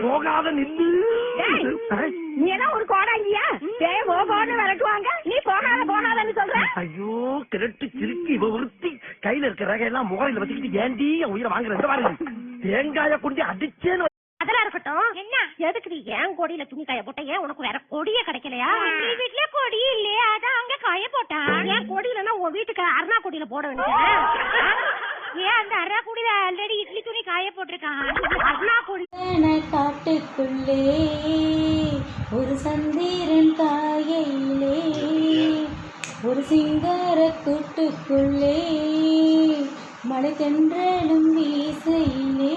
போகாத நில்லு. நீ என்ன ஒரு கோடாங்கியா? போன்னு விளக்குவாங்க, நீ போகாதன்னு சொல்ற. ஐயோ கிரட்டு சிரிக்கி இவ ஒருத்தி கையில இருக்கிற ரகையெல்லாம் முகரையில வச்சுக்கிட்டு ஏண்டி என் உயிரை வாங்குற பாருங்க. தேங்காய கொண்டு அடிச்சேன்னு. அதெல்லாம் இருக்கட்டும். என்ன எதுக்கு நீ ஏன் கொடியில துணி காய போட்ட? ஏன் உனக்கு வேற கொடியே கிடைக்கலையா? நீ வீட்டுல கொடி இல்லையா? அதான் அங்க காய போட்டா. ஏன் கொடியிலன்னா உன் வீட்டுக்கு அருணா கொடியில போட வேண்டியது. ஏன் அந்த அருணா கொடியில ஆல்ரெடி இட்லி துணி காய போட்டிருக்கான். அருணா கொடி காட்டுக்குள்ளே ஒரு சந்திரன் காயிலே ஒரு சிங்கார கூட்டுக்குள்ளே மழை தென்றலும் வீசையிலே